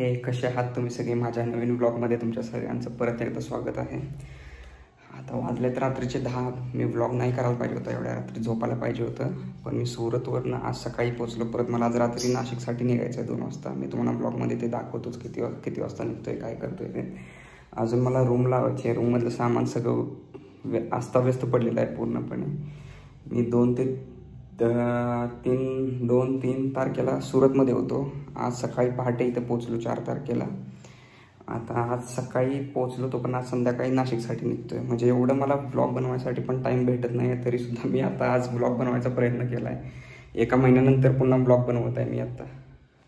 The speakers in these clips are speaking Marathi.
हे कसे आहात तुम्ही सगळे? माझ्या नवीन ब्लॉगमध्ये तुमच्या सगळ्यांचं परत एकदा स्वागत आहे. आता वाजलेत रात्रीचे 10. मी ब्लॉग नाही करायला पाहिजे होता, एवढ्या रात्री झोपायला पाहिजे होतं, पण मी सुरतवरनं आज सकाळी पोचलो. परत मला आज रात्री नाशिकसाठी निघायचं आहे 2 वाजता. मी तुम्हाला ब्लॉगमध्ये ते दाखवतोच किती वाजता निघतोय, काय करतोय ते. अजून मला रूम लावायची आहे. रूममधलं सामान सगळं अस्ताव्यस्त पडलेलं आहे पूर्णपणे. मी 2-3 तारखेला सुरतमध्ये होतो. आज सकाळी पहाटे इथं पोचलो 4 तारखेला. आता आज सकाळी पोचलो तो, पण आज संध्याकाळी नाशिकसाठी निघतोय. म्हणजे एवढं मला ब्लॉग बनवायसाठी पण टाईम भेटत नाही आहे, तरीसुद्धा मी आता आज ब्लॉग बनवायचा प्रयत्न केला आहे. एका महिन्यानंतर पुन्हा ब्लॉग बनवत आहे मी आता.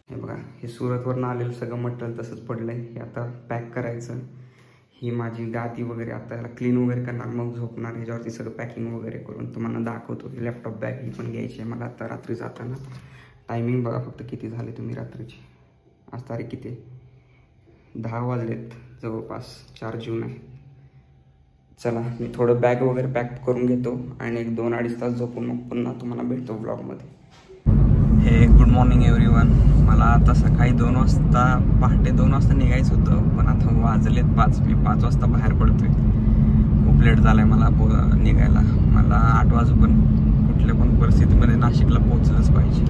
हे बघा, हे सुरतवरून आलेलं सगळं मटेरियल तसंच पडलं आहे. हे आता पॅक करायचं. ही माझी गादी वगैरे आता याला क्लीन वगैरे करणार, मग झोपणार. ह्याच्यावरती सगळं पॅकिंग वगैरे करून तुम्हाला दाखवतो. लॅपटॉप बॅग ही पण घ्यायची आहे मला आता रात्री जाताना. टायमिंग बघा फक्त किती झाले तुम्ही रात्रीची. आज तारीख किती आहे? 10 वाजलेत जवळपास. 4 जून आहे. चला, मी थोडं बॅग वगैरे पॅक करून घेतो आणि 2-2.5 तास झोपून मग पुन्हा तुम्हाला भेटतो ब्लॉगमध्ये. हे गुड मॉर्निंग एव्हरीवन. मला आता सकाळी 2 वाजता, पहाटे 2 वाजता निघायचं होतं, पण आता वाजलेत 5. मी 5 वाजता बाहेर पडतोय. खूप लेट झालं आहे मला निघायला. मला 8 वाजेपर्यंत कुठल्या पण परिस्थितीमध्ये नाशिकला पोहोचलंच पाहिजे.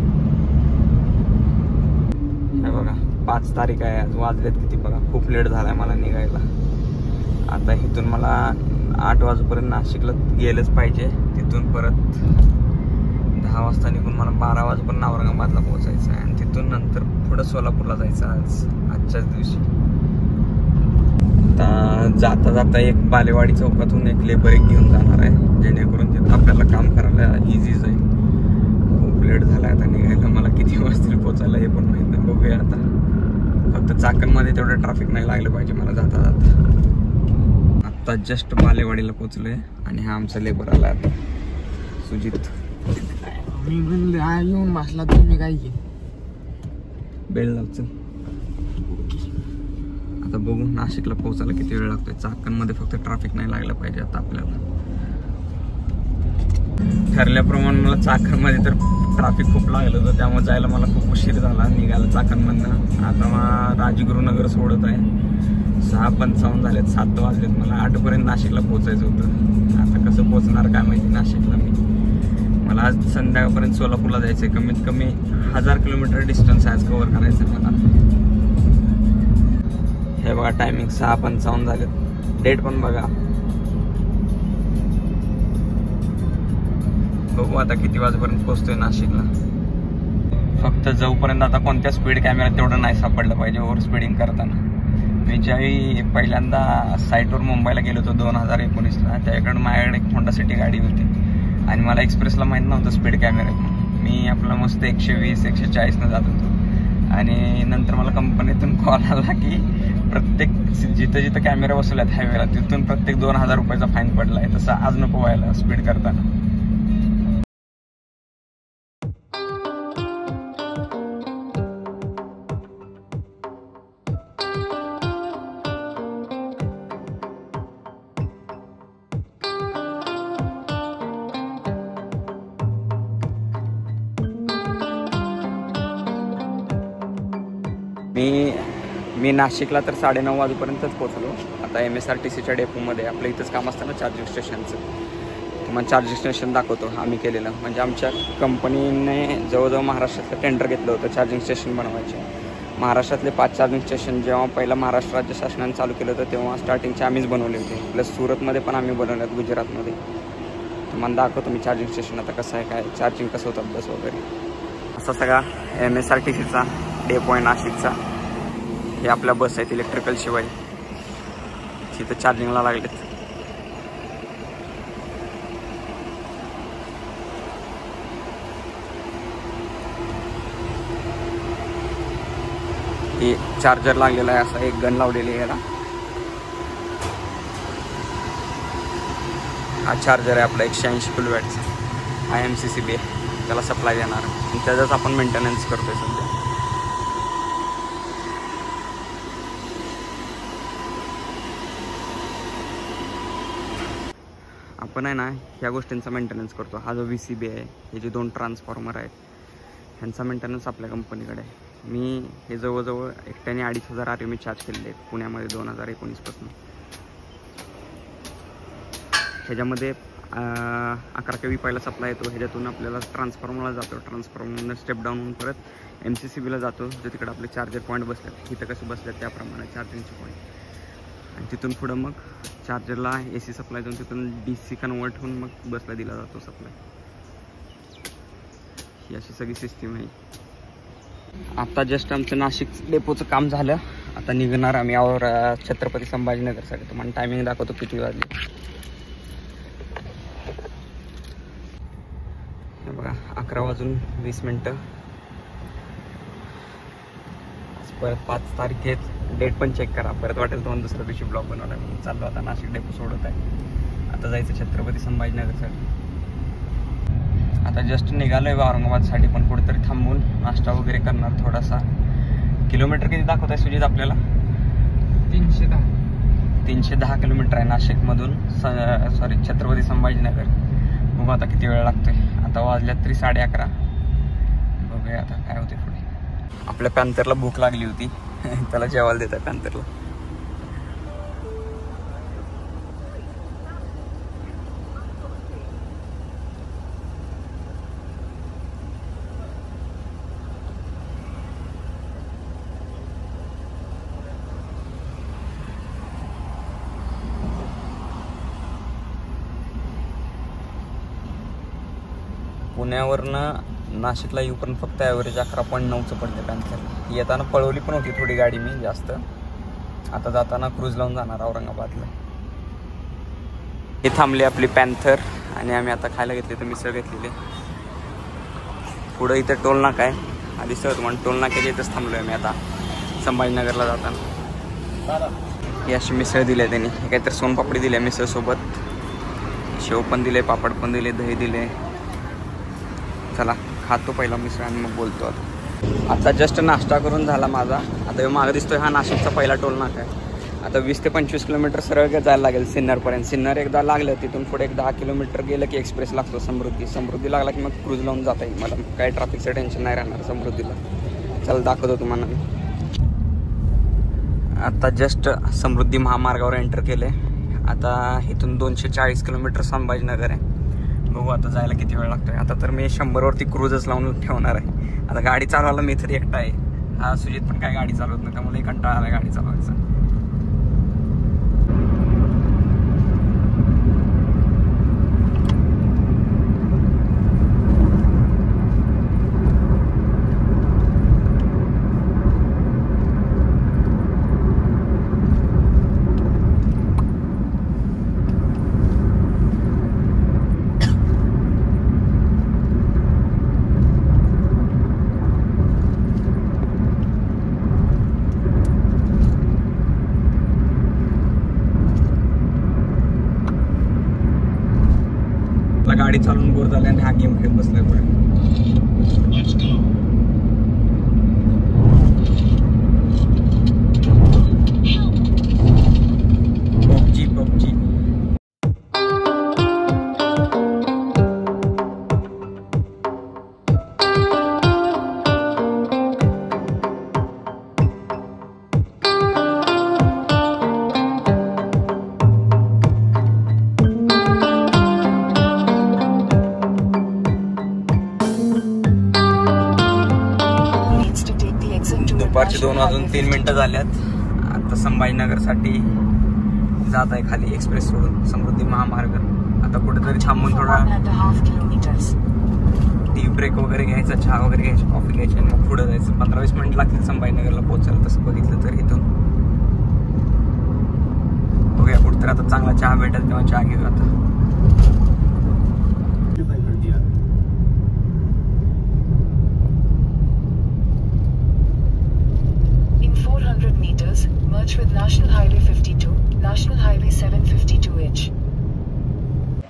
हे बघा, 5 तारीख आहे आज. वाजलेत किती बघा. खूप लेट झाला आहे मला निघायला. आता इथून मला 8 वाजेपर्यंत नाशिकला गेलंच पाहिजे. तिथून परत 10 वाजता निघून मला 12 वाजेपर्यंत औरंगाबादला पोहोचायचं आहे आणि तिथून नंतर पुढं सोलापूरला जायचं आजच्याच दिवशी. आता जाता जाता एक बालेवाडी चौकातून एक लेबर एक घेऊन जाणार आहे, जेणेकरून तिथं आपल्याला काम करायला इझी जाईल. खूप लेट झाला आहे आता निघायला. मला किती वाजतील पोचायला हे पण माहीत नाही. बघूया आता. फक्त चाकणमध्ये तेवढं ट्रॅफिक नाही लागलं पाहिजे मला जाता जाता. आत्ता जस्ट बालेवाडीला पोचलोय आणि हा आमचा लेबर आला आता, सुजित. मी म्हणले येऊन बसला तुम्ही काय की बेल लावचं. आता बघू नाशिकला पोहोचायला किती वेळ लागतोय. चाकणमध्ये फक्त ट्रॅफिक नाही लागलं पाहिजे आता आपल्याला. ठरल्याप्रमाणे मला चाकणमध्ये तर ट्रॅफिक खूप लागलं होतं, त्यामुळे जायला मला खूप उशीर झाला निघायला चाकणमधनं. आता मला राजगुरुनगर सोडत आहे. 6:55 झालेत. 7 वाजलेत. मला 8पर्यंत नाशिकला पोहोचायचं होतं. आता कसं पोहोचणार काय माहिती नाशिकला मी. मला आज संध्याकाळपर्यंत सोलापूरला जायचं आहे. कमीत कमी 1000 किलोमीटर डिस्टन्स आज कव्हर करायचं आहे मला. हे बघा, टायमिंग 6:55 झालेत. डेट पण बघा. बघू आता किती वाजेपर्यंत पोहोचतोय नाशिकला. फक्त जाऊपर्यंत आता कोणत्या स्पीड कॅमेरा तेवढं नाही सापडलं पाहिजे ओव्हर स्पीडिंग करताना. मी ज्यावेळी पहिल्यांदा साईटवर मुंबईला गेलो होतो 2019ला, त्याकडे माझ्याकडे एक होंडा सिटी गाडी होती आणि मला एक्सप्रेसला माहीत नव्हतं स्पीड कॅमेरा. मी आपला मस्त 120-140 जात होतो आणि नंतर मला कंपनीतून कॉल आला की प्रत्येक जिथं कॅमेरा बसवल्यात हायवेला तिथून प्रत्येक 2000 रुपयाचा फाईन पडला आहे. तसं आज नको व्हायला स्पीड करताना. मी नाशिकला तर 9:30 वाजेपर्यंतच पोहोचलो. आता MSRTCच्या डेपोमध्ये आपलं इथंच काम असतं ना चार्जिंग स्टेशनचं. तुम्हाला चार्जिंग स्टेशन दाखवतो आम्ही केलेलं. म्हणजे आमच्या कंपनीने जवळजवळ महाराष्ट्रातलं टेंडर घेतलं होतं चार्जिंग स्टेशन बनवायचे. महाराष्ट्रातले 5 चार्जिंग स्टेशन जेव्हा पहिलं महाराष्ट्र राज्य शासनाने चालू केलं होतं तेव्हा स्टार्टिंगचे आम्हीच बनवले होते. प्लस सुरतमध्ये पण आम्ही बनवले आहेत, गुजरातमध्ये. तुम्हाला दाखवतो मी चार्जिंग स्टेशन आता कसं आहे, काय चार्जिंग कसं होतं बस वगैरे. असा सगळा MSRTCचा डेपो आहे नाशिकचा. हे आपल्या बस आहेत इलेक्ट्रिकल शिवाय, तिथं चार्जिंगला लागलेत. हे चार्जर लागलेला आहे, असा एक गन लावलेली आहे याला. हा चार्जर आहे आपला 180 किलोवॅटचा IMCCB त्याला सप्लाय देणार आणि त्याचाच आपण मेंटेनन्स करतोय सध्या. आपण आहे ना ह्या गोष्टींचा मेंटेनन्स करतो. हा जो VCB आहे, हे जे 2 ट्रान्सफॉर्मर आहेत ह्यांचा मेंटेनन्स आपल्या कंपनीकडे आहे. मी हे जवळजवळ एकट्याने 2500 RMA चार्ज केलेले आहेत पुण्यामध्ये 2019पासून. ह्याच्यामध्ये 11 kV पहिला सप्लाय येतो. ह्याच्यातून आपल्याला ट्रान्सफॉर्मरला जातो. ट्रान्सफॉर्मरनं स्टेप डाऊन होऊन परत MCCBला जातो, जो तिकडे आपले चार्जर पॉईंट बसतात. इथं कसे बसतात त्याप्रमाणे चार्जिंगचे पॉईंट. आणि तिथून पुढं मग चार्जरला AC सप्लाय जाऊन तिथून DC कन्वर्ट होऊन मग बसला दिला जातो सप्लाय. ही अशी सगळी सिस्टीम आहे. आता जस्ट आमचं नाशिक डेपोचं काम झालं. आता निघणार आम्ही छत्रपती संभाजीनगरसाठी. तुम्हाला टायमिंग दाखवतो किती वाजले. हे बघा 11:20. परत 5 तारीख आहेत. डेट पण चेक करा. परत वाटेल तुम्हाला दुसऱ्या दिवशी ब्लॉग बनवला. मी चाललो आता नाशिक डेपो सोडत आहे. आता जायचं छत्रपती संभाजीनगरसाठी. आता जस्ट निघालो आहे औरंगाबादसाठी, पण कुठेतरी थांबून नाश्ता वगैरे करणार थोडासा. किलोमीटर किती दाखवत आहे सुजित आपल्याला? 310 किलोमीटर आहे नाशिकमधून छत्रपती संभाजीनगर. बघू आता किती वेळ लागतोय. आता वाजल्यात तरी 11:30. बघूया आता काय होते पुढे. आपल्या पॅन्थरला भूक लागली होती. त्याला जेवायला देत आहे पॅन्थरला. पुण्यावरनं नाशिकला येऊपर्यंत फक्त ॲव्हरेज 11.9चं पडते पॅन्थरला. येताना पळवली पण होती थोडी गाडी मी जास्त. आता जाताना क्रूज लावून जाणार औरंगाबादला. हे थांबली आपली पॅन्थर आणि आम्ही आता खायला घेतली तर मिसळ घेतलेली. पुढं इथं टोल नाका आहे. आधी सर तुम्हाला टोल नाक्याच्या इथंच थांबलो आहे मी आता संभाजीनगरला जाताना. ही अशी मिसळ दिली आहे त्यांनी. काहीतरी सोनपापडी दिली आहे मिसळसोबत. शेव पण दिले, पापड पण दिले, दही दिले. चला खातो पहिला मिसळ आणि मग बोलतो. आता जस्ट नाश्ता करून झाला माझा. आता मागं दिसतोय हा नाशिकचा पहिला टोल नाका आहे. आता 20 ते 25 किलोमीटर सरळ जायला लागेल सिन्नरपर्यंत. सिन्नर एकदा लागलं तिथून पुढे एक 10 किलोमीटर गेलं की एक्सप्रेस लागतो समृद्धी लागला की मग क्रूज लावून जाता येईल मला. काही ट्रॅफिकचं टेन्शन नाही राहणार समृद्धीला. चला दाखवतो तुम्हाला मी. आता जस्ट समृद्धी महामार्गावर एंटर केले. आता इथून 240 किलोमीटर संभाजीनगर आहे. बघू आता जायला किती वेळ लागतोय. आता तर मी 100वरती क्रूजच लावून ठेवणार आहे. आता गाडी चालवायला मी तरी एकटा आहे. हा सुजित पण काय गाडी चालवत नाही, त्यामुळे कंटाळा आला गाडी चालवायचा. गाडी चालून बोर झाली आणि हा गेम खेळत बसलाय पुढे. पबजी दुपारचे 2:03 झाल्यात. आता संभाजीनगरसाठी जात आहे खाली एक्सप्रेस सोडून समृद्धी महामार्ग. आता कुठेतरी थांबून थोडा टी ब्रेक वगैरे घ्यायचा, चहा वगैरे घ्यायची, कॉफी घ्यायची आणि मग पुढे जायचं. 15-20 मिनिट लागतील संभाजीनगरला पोहोचायला तसं बघितलं तर. इथून बघूया कुठेतरी आता चांगला चहा भेटेल तेव्हा चहा घेऊ. आता merge with National Highway 52, National Highway 752H.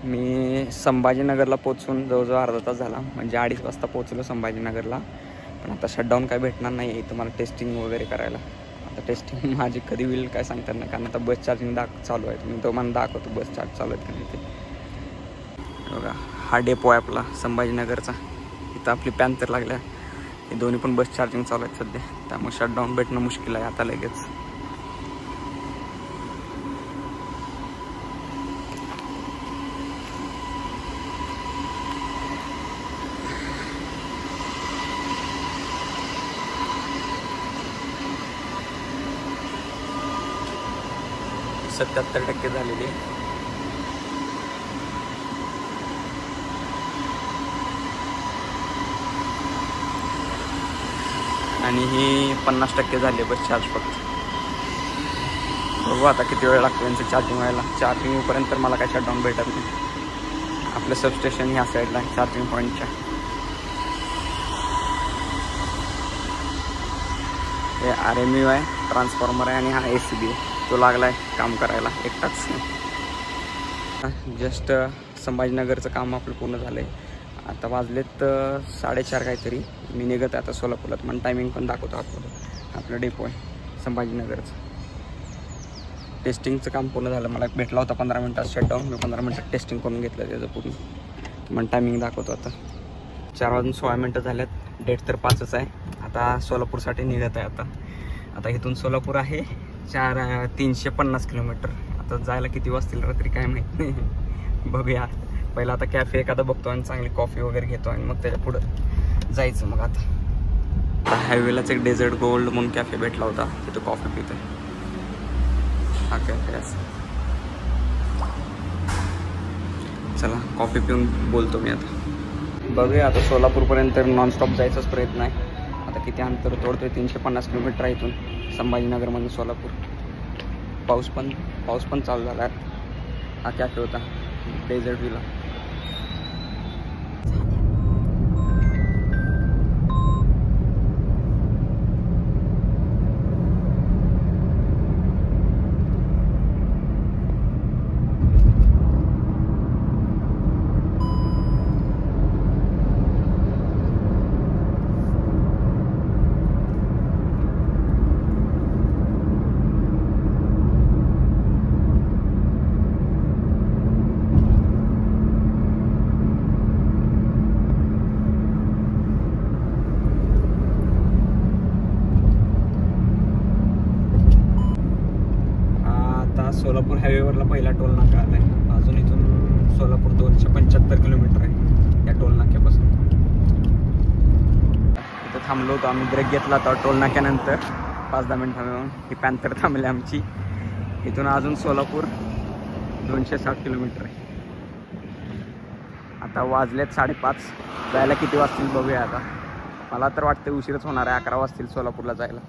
मी संभाजीनगरला पोहोचून जवळजवळ अर्धा तास झाला. म्हणजे 2:30 वाजता पोहोचलो संभाजीनगरला. पण आता शटडाऊन काय भेटणार नाही आहे तुम्हाला टेस्टिंग वगैरे करायला. आता टेस्टिंग माझी कधी होईल काय सांगतात नाही, कारण आता बस चार्जिंग चालू आहे. मी तो मला दाखवतो बस चार्ज चालू आहेत का नाही ते. बघा हा डेपो आहे आपला संभाजीनगरचा. इथं आपली पॅन्थर लागल्या. हे दोन्ही पण बस चार्जिंग चालू आहेत सध्या, त्यामुळे शटडाऊन भेटणं मुश्किल आहे आता लगेच. %77 झालेली. आणि ही 50% झाली बस चार्ज फक्त. बघू आता किती वेळ लागतो यांचं चार्जिंग व्हायला. चार्जिंग होईपर्यंत तर मला काय शटडाऊन भेटत नाही. आपलं सबस्टेशन ह्या साईडला आहे चार्जिंग पॉईंटच्या. हे RMU आहे, ट्रान्सफॉर्मर आहे, आणि हा ACB आहे, तो लागला आहे काम करायला एकटाच. जस्ट संभाजीनगरचं काम आपलं पूर्ण झालं आहे. आता वाजलेत 4:30 काहीतरी. मी निघत आहे आता सोलापूरला. पण टायमिंग पण दाखवतो आपलं डेपो आहे संभाजीनगरचं. टेस्टिंगचं काम पूर्ण झालं. मला भेटला होता 15 मिनटात शटडाऊन. मी 15 मिनटात टेस्टिंग करून घेतलं त्याचं पूर्ण. मग टायमिंग दाखवतो आता. 4:16 झाल्यात. डेट तर 5च आहे. आता सोलापूरसाठी निघत आहे आता इथून सोलापूर आहे 350 किलोमीटर. आता जायला किती वाजतील रात्री काय माहीत नाही. बघूया. पहिला आता कॅफे एखादा बघतो आणि चांगली कॉफी वगैरे घेतो आणि मग त्याच्या पुढं जायचं. मग आता हायवेलाच एक डेझर्ट गोल्ड म्हणून कॅफे भेटला होता, तिथं कॉफी पितोय. हा कॅफे असं. चला कॉफी पिऊन बोलतो मी आता. बघूया आता सोलापूरपर्यंत नॉनस्टॉप जायचाच प्रयत्न आहे. आता किती अंतर तोडतोय. 350 किलोमीटर आहे इथून संभाजीनगरमधून सोलापूर. पाऊस पण चालू झाला. हा कॅफे होता डेझर्ट व्हिला. सोलापूर हायवेवरला पहिला टोल नाका आला आहे. अजून इथून सोलापूर 275 किलोमीटर आहे या टोल नाक्यापासून. इथं थांबलो होतो आम्ही. ब्रेक घेतला होता टोल नाक्यानंतर 5-10 मिनिट थांबून. ही पॅन्थर थांबली आमची. इथून अजून सोलापूर 260 किलोमीटर आहे. आता वाजलेत 5:30. जायला किती वाजतील बघूया आता. मला तर वाटतं उशीरच होणार आहे. 11 वाजतील सोलापूरला जायला.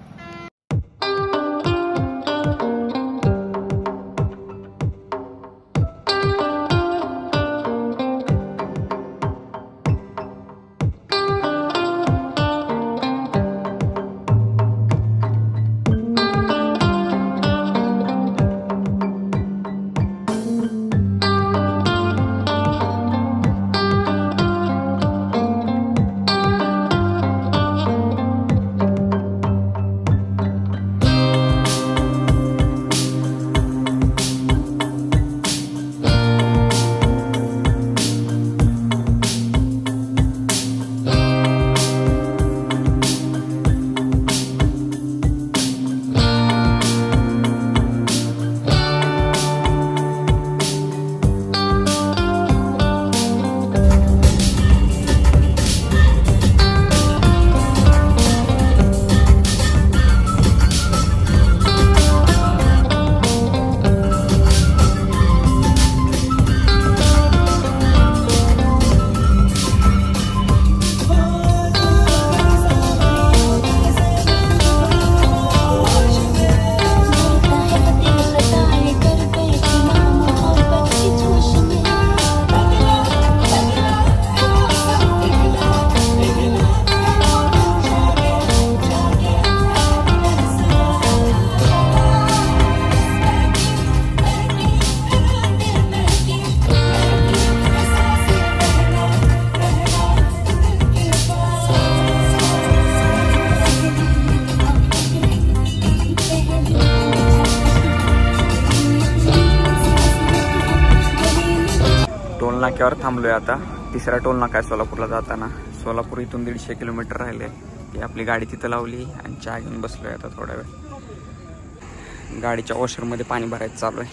नाक्यावर थांबलोय आता. तिसरा टोल नाका आहे सोलापूरला जाताना. सोलापूर इथून 150 किलोमीटर राहिले. की आपली गाडी तिथं लावली आणि चहा घेऊन बसलो आहे आता थोडा वेळ. गाडीच्या वॉशरमध्ये पाणी भरायचं चालू आहे,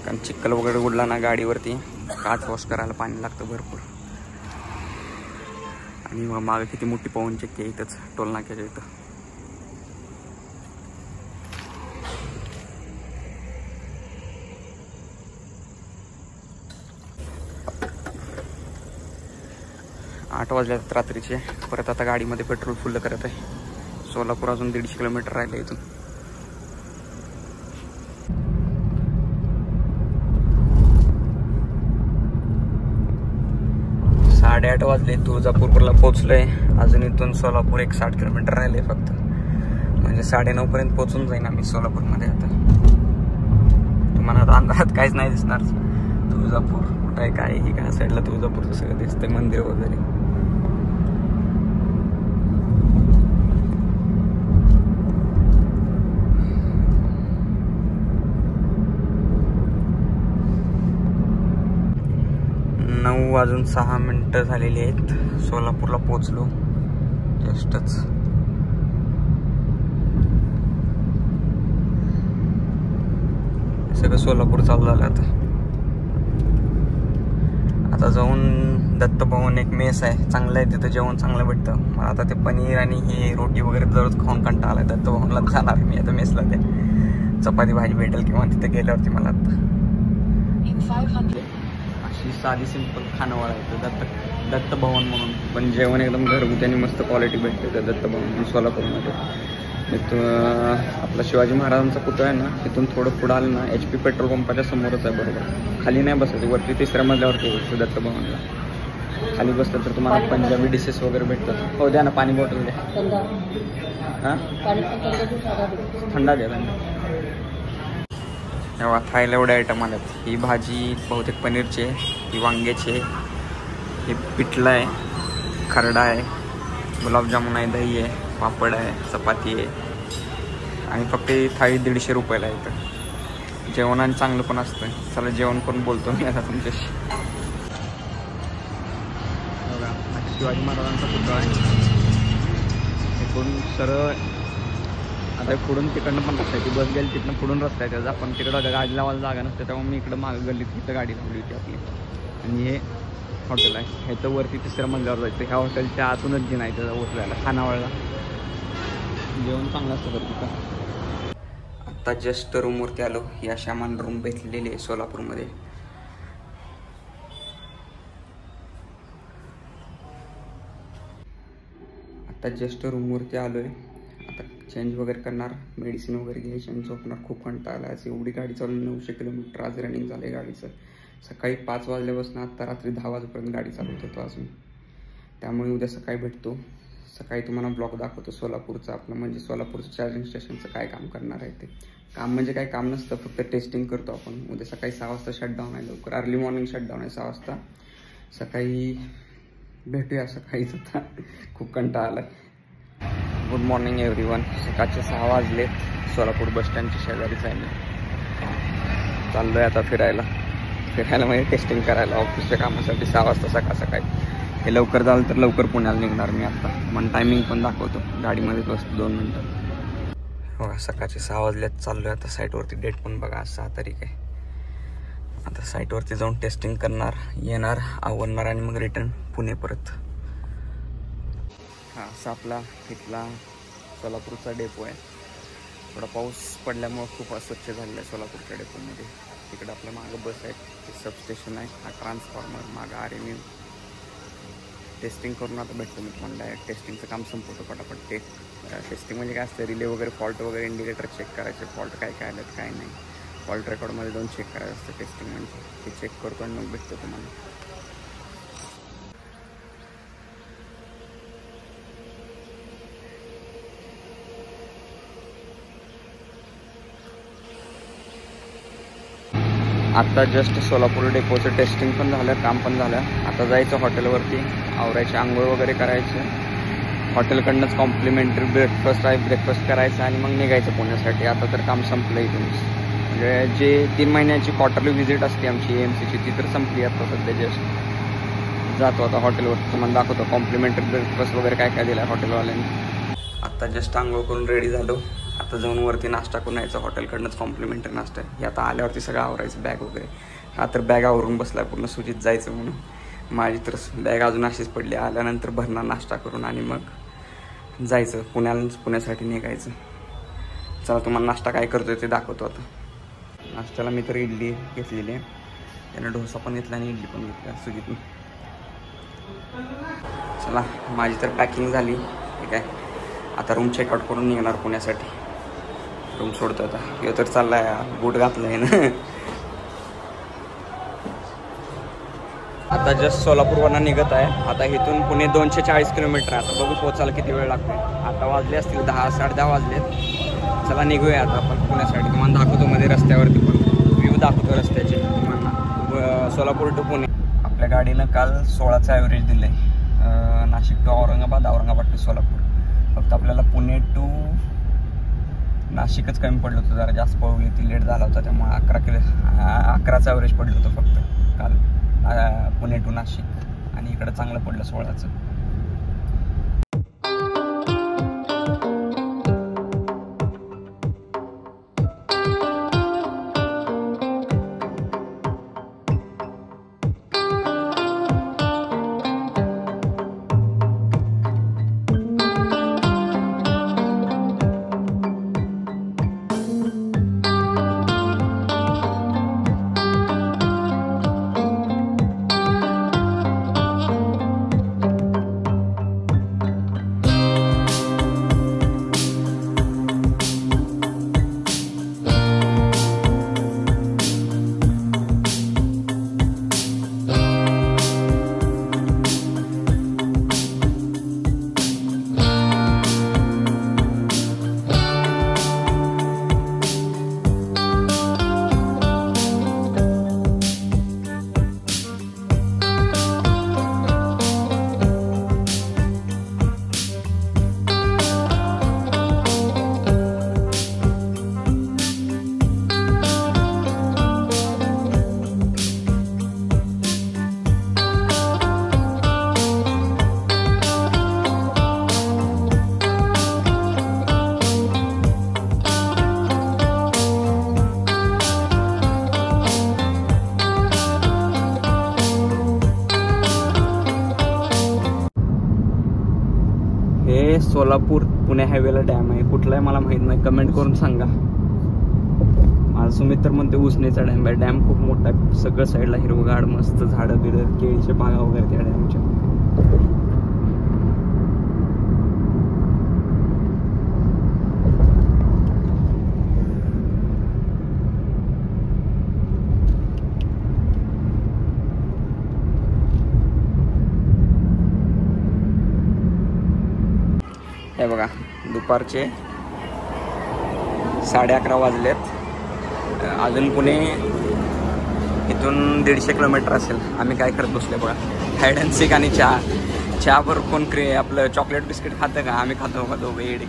कारण चिखल वगैरे उडला ना गाडीवरती, काच वॉश करायला पाणी लागतं भरपूर. आणि मग मागं किती मोठी पवन चक्की आहे इथंच टोल नाक्याच्या इथं. आठ वाजल्यात रात्रीचे. परत आता गाडीमध्ये पेट्रोल फुल करत आहे. सोलापूर अजून 150 किलोमीटर राहिले इथून. साडेआठ वाजले, तुळजापूरला पोहोचलोय. अजून इथून सोलापूर 60 किलोमीटर राहिले फक्त. म्हणजे 9:30 पर्यंत पोहोचून जाईन आम्ही सोलापूरमध्ये. आता तुम्हाला आता अंधारात काहीच नाही दिसणार. तुळजापूर कुठं आहे, काय ही काय साईडला तुळजापूरचं सगळं दिसतंय, मंदिर वगैरे. वाजून 6 मिनिटं झालेली आहेत. सोलापूरला पोहोचलो जस्टच. सगळं सोलापूर चालू झालं आता. आता जाऊन दत्तभवन एक मेस आहे, चांगलं आहे, तिथं जेवण चांगलं भेटतं. मला आता ते पनीर आणि ही रोटी वगैरे दररोज खाऊन कंटाळा आलाय. दत्तभवनला जाणार मी आता मेसला. ते चपाती भाजी भेटेल किंवा तिथे गेल्यावरती मला आता अशी साधी सिंपल खानावळ आहे दत्तभवन म्हणून. पण जेवण एकदम घरगुती आणि मस्त क्वालिटी भेटते त्या दत्तभवन सोलापूरमध्ये. आपला शिवाजी महाराजांचा पुतळा आहे ना, तिथून थोडं पुढं आलं ना, HP पेट्रोल पंपाच्या समोरच आहे बरोबर. खाली नाही बसायचं, वरती 3ऱ्या मजल्यावरती बसतो दत्तभवनला. खाली बसलं तर तुम्हाला पंजाबी डिशेस वगैरे भेटतात. हो द्या ना, पाणी बॉटल द्या. हां थंडा द्या त्यांना. तेव्हा खायला एवढे आयटम आलेत. ही भाजी बहुतेक पनीरची आहे, ही वांग्याची आहे, हे पिठलं आहे, खरडा आहे, गुलाबजामुन आहे, दही आहे, पापड आहे, चपाती आहे. आणि फक्त ही थाळी 150 रुपयाला आहे. इथं जेवण आणि चांगलं पण असतं. चला जेवण करून बोलतो मी आता तुमच्याशी. बघा शिवाजी महाराजांचा पुतळा आहे. इकडून सरळ आता पुढून तिकडनं पण रस्ता आहे. ती बस गेली तिकडनं पुढून रस्ता आहे त्याचा. पण तिकडं गाडी लावायला जागा नसते, तेव्हा मी इकडं मागं गल्लीत तिथं गाडी लावली होती आपली. आणि हे हॉटेल आहे, ह्याचं वरती 3ऱ्या मजल्यावर जायचं. ह्या हॉटेलच्या आतूनच जी नाही त्याचा उतरायला खानावळला. जेवण चांगलं असतं बरं तिथं. आत्ता जस्ट रूमवरती आलो. ही अशी आम्हाला रूम भेटलेली आहे सोलापूरमध्ये. आत्ता जस्ट रूमवरती आलो आहे. आता चेंज वगैरे करणार, मेडिसिन वगैरे घ्यायची आणि झोपणार. खूप कंटाळा आला. आज एवढी गाडी चालवली, 900 किलोमीटर आज रनिंग झालं आहे गाडीचं. सकाळी 5 वाजल्यापासून आत्ता रात्री 10 वाजेपर्यंत गाडी चालवत होतो अजून. त्यामुळे उद्या सकाळी भेटतो. सकाळी तुम्हाला ब्लॉग दाखवतो सोलापूरचं. आपलं म्हणजे सोलापूरचं चार्जिंग स्टेशनचं काय काम करणार आहे ते. काम म्हणजे काय काम नसतं, फक्त टेस्टिंग करतो आपण. उद्या सकाळी 6 वाजता शटडाऊन आहे, लवकर अर्ली मॉर्निंग शटडाऊन आहे 6 वाजता. सकाळी भेटूया सकाळीच. आता खूप कंटाळा आला आहे. Good morning everyone. सकाळचे 6 वाजलेत. सोलापूर बसस्टँडच्या शेजारीच आहे मी. चाललो आहे आता फिरायला म्हणजे टेस्टिंग करायला ऑफिसच्या कामासाठी 6 वाजता सकाळी. हे लवकर झालं तर लवकर पुण्याला निघणार मी आता. मन टायमिंग पण दाखवतो, गाडीमध्येच बसतो 2 मिनटं. हो सकाळचे 6 वाजल्यात. चाललो आहे आता साईटवरती. डेट पण बघा, आज 6 तारीख आहे. आता साईटवरती जाऊन टेस्टिंग करणार, येणार, आवरणार आणि मग रिटर्न पुणे परत. हा असा आपला इथला सोलापूरचा डेपो आहे. थोडा पाऊस पडल्यामुळं खूप अस्वच्छ झालेला आहे सोलापूरच्या डेपोमध्ये. तिकडं आपल्या मागं बस आहे, ते सबस्टेशन आहे, हा ट्रान्सफॉर्मर, मागं RMU. टेस्टिंग करून आता भेटतो मी तुम्हाला. डायरेक्ट टेस्टिंगचं काम संपवतो पटापट. टेस्टिंग म्हणजे काय असतं, रिले वगैरे फॉल्ट वगैरे इंडिकेटर चेक करायचे, फॉल्ट काय काय आलेत काय नाही. फॉल्ट रेकॉर्डमध्ये जाऊन चेक करायचं असतं टेस्टिंग म्हणजे. ते चेक करतो आणि मग भेटतो तुम्हाला. आत्ता जस्ट सोलापूर डेपोचं टेस्टिंग पण झालं, काम पण झालं. आता जायचं हॉटेलवरती, आवरायचे, आंघोळ वगैरे करायचे. हॉटेलकडनंच कॉम्प्लिमेंटरी ब्रेकफास्ट आहे, ब्रेकफास्ट करायचं आणि मग निघायचं पुण्यासाठी. आता तर काम संपलं इथून. म्हणजे जे 3 महिन्याची क्वार्टरली व्हिजिट असते आमची AMCची, ती तर संपली आता सध्या जस्ट. जातो आता हॉटेलवरती, तुम्हाला दाखवतो कॉम्प्लिमेंटरी ब्रेकफास्ट वगैरे काय काय दिलं आहे हॉटेलवाल्यांनी. आत्ता जस्ट आंघोळ करून रेडी झालो. आता जाऊन वरती नाश्ता करून यायचा. हॉटेलकडनंच कॉम्प्लिमेंटरी नाश्ता आहे. हे आता आल्यावरती सगळं आवरायचं, बॅग वगैरे. हा तर बॅग आवरून बसला पूर्ण, सुजित जायचं म्हणून. माझी तर बॅग अजून अशीच पडली. आल्यानंतर भरणार नाश्ता करून आणि मग जायचं पुण्यासाठी निघायचं. चला तुम्हाला नाश्ता काय करतोय ते दाखवतो आता. नाश्त्याला मी तर इडली घेतलेली आहे. त्यानं डोसा पण घेतला आणि इडली पण घेतली सुजितनं. चला माझी तर पॅकिंग झाली. ठीक आहे, आता रूम चेकआउट करून निघणार पुण्यासाठी. रूम सोडतो आता. ह्यो तर चाललाय, बूट घातलं आहे ना. आता जस्ट सोलापूरवरनं निघत आहे. आता इथून पुणे 240 किलोमीटर आहे. आता बघू पोचायला किती वेळ लागतो. आता वाजले असतील 10 साडे 10 वाजलेत. चला निघूया आता आपण पुण्यासाठी. तुम्हाला दाखवतो मध्ये रस्त्यावरती पण व्ह्यू दाखवतो रस्त्याचे तुम्हाला. सोलापूर टू पुणे आपल्या गाडीनं काल 16चं ॲव्हरेज दिलं आहे. Nashik to Aurangabad, Aurangabad to Solapur. फक्त आपल्याला पुणे टू नाशिकच कमी पडलं होतं. जरा जास्त पळवली ती, लेट झाला होता. त्यामुळे 11चं ॲव्हरेज पडलं होतं फक्त काल पुणे टू नाशिक. आणि इकडं चांगलं पडलं 16चं. सोलापूर पुणे हायवेला डॅम आहे. कुठला आहे मला माहित नाही, कमेंट करून सांगा. माझा सुमित तर म्हणते उसनेचा डॅम आहे. डॅम खूप मोठा आहे. सगळं साईडला हिरवगाड, मस्त झाडं बिडं, केळीच्या बागा वगैरे त्या डॅमच्या. हे बघा दुपारचे 11:30 वाजलेत. अजून पुणे इथून 150 किलोमीटर असेल. आम्ही काय करत बसले बघा, हाईड अँड सीक आणि चहावर कोण आपलं चॉकलेट बिस्किट खातं का? आम्ही खातो का दोघं येडे.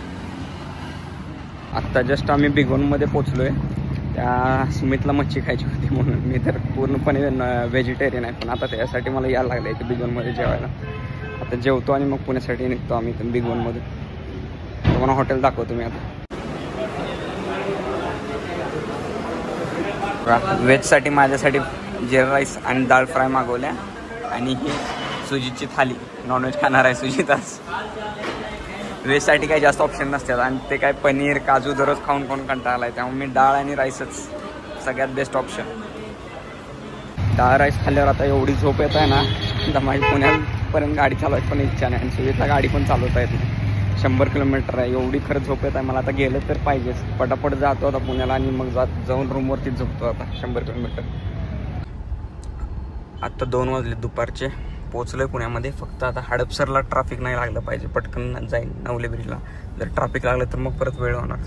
आत्ता जस्ट आम्ही बिगोनमध्ये पोचलोय. त्या सुमितला मच्छी खायची होती म्हणून. मी तर पूर्णपणे व्हेजिटेरियन आहे, पण आता त्यासाठी मला यायला लागलं इथे बिगोनमध्ये जेवायला. आता जेवतो आणि मग पुण्यासाठी निघतो आम्ही इथून बिगोनमध्ये. तुम्हाला हॉटेल दाखवतो मी आता. व्हेजसाठी माझ्यासाठी जिरा राईस आणि डाळ फ्राय मागवल्या. आणि ही सुजितची थाली. नॉनव्हेज खाणार आहे सुजित आज. व्हेजसाठी काही जास्त ऑप्शन नसतात आणि ते काय पनीर काजू दररोज खाऊन कंटाळा आला आहे. त्यामुळे मी डाळ आणि राईसच सगळ्यात बेस्ट ऑप्शन. डाळ राईस खाल्ल्यावर आता एवढी झोप येत आहे ना, तर माझी पुण्यापर्यंत गाडी चालवायची पण इच्छा नाही. आणि सुजितला गाडी पण चालवता येत नाही. 100 किलोमीटर आहे. एवढी खरं झोप येत आहे मला. आता गेलं तर पाहिजेच. पटापट जातो आता पुण्याला आणि मग जाऊन रूमवरतीच झोपतो आता. 100 किलोमीटर. आत्ता 2 वाजले दुपारचे. पोचलोय पुण्यामध्ये. फक्त आता हडपसरला ट्रॅफिक नाही लागलं पाहिजे. पटकन जाईल नवले ब्रिजला. जर ट्रॅफिक लागलं तर मग परत वेळ होणार.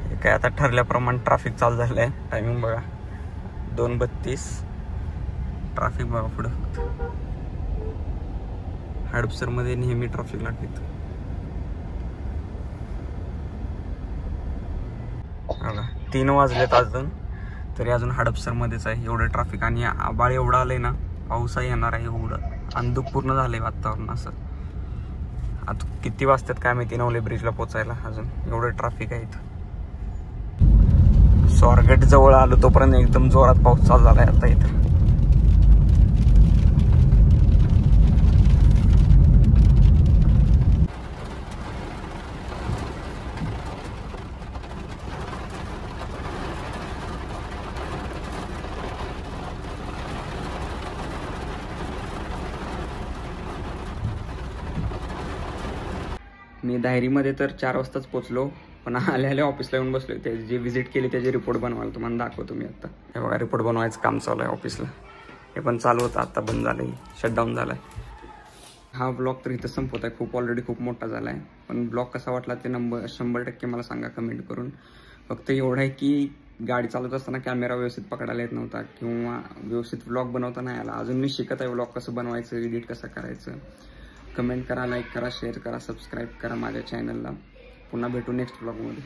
हे काय आता ठरल्याप्रमाणे ट्रॅफिक चालू झालं आहे. टायमिंग बघा 2:32. ट्रॅफिक बघा पुढं. फक्त हडपसरमध्ये नेहमी ट्रॅफिक लागते. बघा 3 वाजलेत अजून तरी अजून हडपसरमध्येच आहे. एवढं ट्रॅफिक आणि आबाळ एवढं आलंय ना, पावसाही येणार आहे. एवढं अंधुक पूर्ण झालंय वातावरण. असं आता किती वाजतात काय माहिती नवले ब्रिजला पोचायला, अजून एवढं ट्रॅफिक आहे इथं. स्वारगेट जवळ आलो तोपर्यंत एकदम जोरात पाऊस चालू झालाय आता इथं. मी दाहेरीमध्ये तर 4 वाजताच पोचलो, पण आल्या ऑफिसला येऊन बसलो. ते जे व्हिजिट केली त्याचे रिपोर्ट बनवायला तुम्हाला दाखवतो मी आता. हे बघा रिपोर्ट बनवायचं काम चालू आहे ऑफिसला. हे पण चालू होतं, आता बंद झालं आहे, शटडाऊन झाला आहे. हा ब्लॉग तर इथं संपत आहे, ऑलरेडी खूप मोठा झाला आहे. पण ब्लॉग कसा वाटला ते 100% मला सांगा कमेंट करून. फक्त एवढं आहे की गाडी चालवत असताना कॅमेरा व्यवस्थित पकडायला येत नव्हता किंवा व्यवस्थित व्लॉग बनवता नाही आला. अजून मी शिकत आहे व्लॉग कसं बनवायचं, एडिट कसं करायचं. कमेंट करा, लाईक करा, शेअर करा, सबस्क्राईब करा माझ्या चॅनलला. पुन्हा भेटू नेक्स्ट व्लॉगमध्ये.